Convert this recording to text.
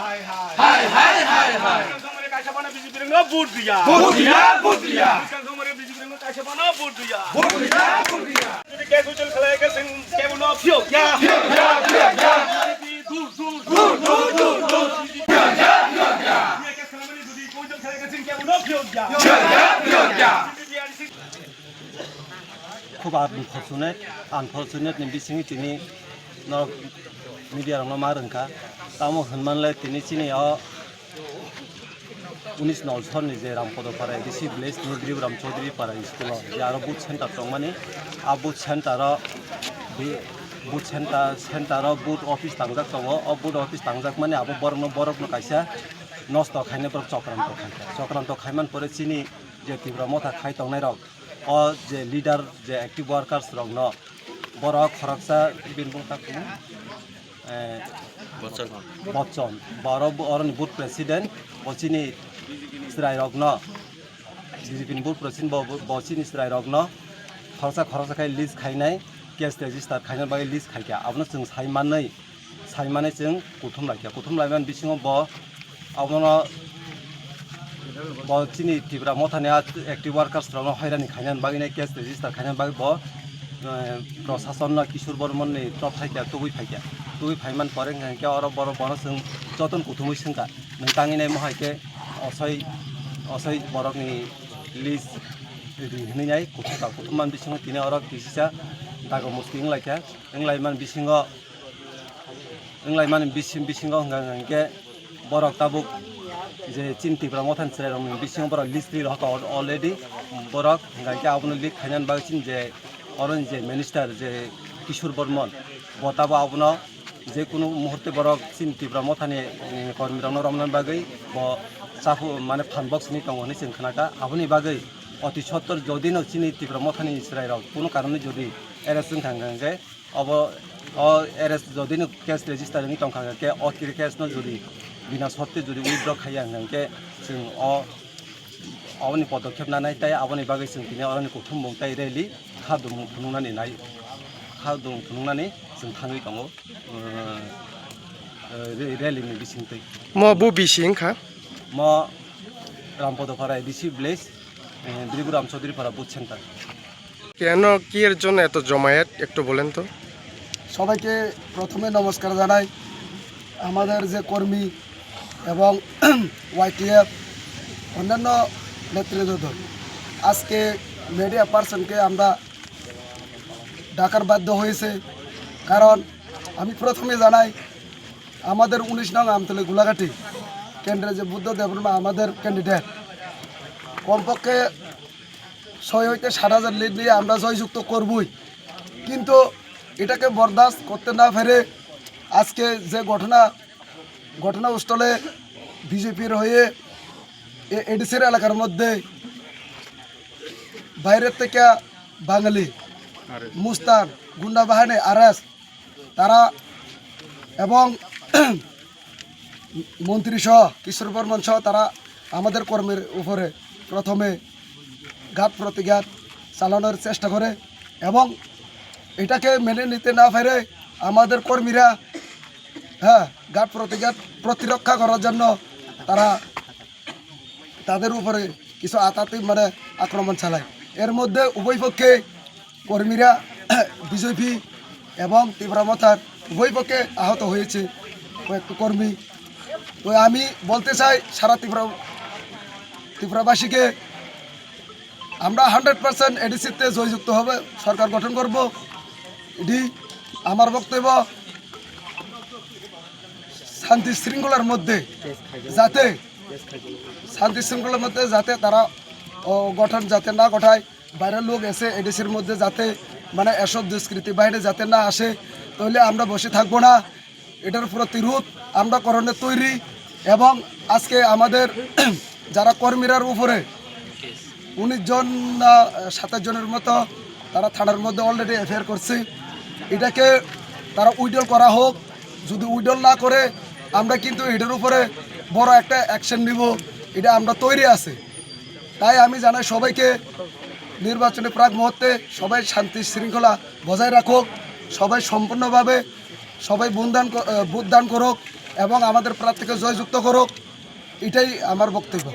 High high high high high high তোমারে কাছে বানা বিজেপি রঙ ভোট দিয়া তোমারে বিজেপি রঙ কাছে বানা ভোট দিয়া যদি কে গুজল খেলায় কে সিং কে বনো ফিও ইয়া দূর দূর দূর দূর দূর দূর কে খেলায় যদি গুজল খেলায় কে সিং কে বনো ফিও ইয়া খুব unfortunate ni bisingi tini no media rong ma rengka tamo hanmanle tini chini o 19 ni je rampodo para disi village ni Driburam Chaudhary para school je aro boot center tongmani a boot center ro boot center ro boot office tangjak tongo o boot office tangjak mani abo borok no kaisa nosto khaine borok chokranto khaiman pore chini je tibra motha khai tongnai rok o je leader je active workers rok no borok khoraksa binbung taku bocon borok oroni boot president bocini Srai rok no BJP boot president bocini Srai rok no khorsa khai list khainai case register khainai bagai list khaikya abno chung saimane chung kuthum laiman bisingo bo abono chini tibra mothani active workers rok no hairani khainan bagine case register khainan bagai bo প্রশাসন না কিশোর Barman ni top thaikya tugui phaiman pore ngke oro boro bono chung joton kuthumui singka nangtangi nai mohaike osoi borok ni list rinai kuthumman bisingo tini oro kisisa dago musking laikya englaiman bisingo ngke borok tabuk je chinti pra mothan chrai rong bisingo borok list ri rok already borok ngke abno lik khainan bagchin je অরণ যে minister যে কিশোর বর্মন বতাবো আপনো যে কোনো মুহূর্তে বরক চিন্তিব্রা মথানি কর্মীরানো রমনান বাগৈ চাফু মানে ফানবক্সনি দংনি जों खोनाका আপনি বাগৈ অতি সত্তর যদিনো চিনি তীব্র মথানি ইসরায়েল কোনো কারণে যদি এরেস্ট जों থাঙ্গাঙ্গে অব এরেস্ট যদিনো কেস রেজিস্টার नि দংখাঙ্গে অতি কেস ন যদি বিনা সত্ত্বে যদি উইথড্র খাইয়াঙ্গে जों aboni podokep nanai tai aboni bagai जों tini orani kuthum bong tai rally khadung thunungnani जों thangui tongo rally ni bisingtei mo bu bising kha mo Rampadpara DC village Driburam Chaudhary পাড়া booth centre কেন কি এর জন্য এত জমায়েত একটু বলেন তো সবাইকে প্রথমে নমস্কার জানাই আমাদের যে কর্মী এবং ওয়াইটিএফ অন্যান্য নেতৃত্ব আজকে মিডিয়া পার্সনকে আমরা ডাকার বাধ্য হয়েছে কারণ আমি প্রথমে জানাই আমাদের 19 নং আমতলী গোলাঘাটি কেন্দ্রে যে বুদ্ধ দেববর্মা আমাদের ক্যান্ডিডেট কমপক্ষে 6 হইতে 7,000 লিড নিয়ে আমরা জয়যুক্ত করবই কিন্তু এটাকে বরদাস্ত করতে না পেরে আজকে যে ঘটনাস্থলে বিজেপির হয়ে এডিসির এলাকার মধ্যে বাইরের থেকে বাঙালি মুস্তান গুন্ডা বাহিনী আরএস তারা এবং মন্ত্রী সহ কিশোর বর্মন সহ তারা আমাদের কর্মীর উপরে প্রথমে ঘাত প্রতিঘাত চালানোর চেষ্টা করে এবং এটাকে মেনে নিতে না পেরে আমাদের কর্মীরা ঘাত প্রতিঘাত প্রতিরক্ষা করার জন্য তারা তাদের উপরে কিছু মানে আক্রমণ চালায় এর মধ্যে উভয় পক্ষে কর্মীরা বিজেপি এবং তীব্রমথার উভয় পক্ষে আহত হয়েছে কয়েকটি কর্মী তো আমি বলতে চাই সারা ত্রিপুরাবাসীকে আমরা 100% এডিসিতে জয়যুক্ত হবে সরকার গঠন করব এটি আমার বক্তব্য শান্তি শৃঙ্খলার মধ্যে যাতে তারা গঠন যাতে না ঘটায় বাইরের লোক এসে এডিসির মধ্যে যাতে মানে এসব দুষ্কৃতি বাহিনী যাতে না আসে তাহলে আমরা বসে থাকবো না এটার প্রতিরোধ আমরা করণে তৈরি এবং আজকে আমাদের যারা কর্মীরার উপরে 19 জন 27 জনের মতো তারা থানার মধ্যে অলরেডি এফআইআর করছে এটাকে তারা উইডল করা হোক যদি উইডল না করে আমরা কিন্তু এটার উপরে বড় একটা অ্যাকশন নিব এটা আমরা তৈরি আছে তাই আমি জানাই সবাইকে নির্বাচনে প্রাক মুহূর্তে সবাই শান্তি শৃঙ্খলা বজায় রাখুক সবাই সম্পূর্ণভাবে সবাই ভোটদান করুক এবং আমাদের প্রার্থীকে জয়যুক্ত করুক, এটাই আমার বক্তব্য।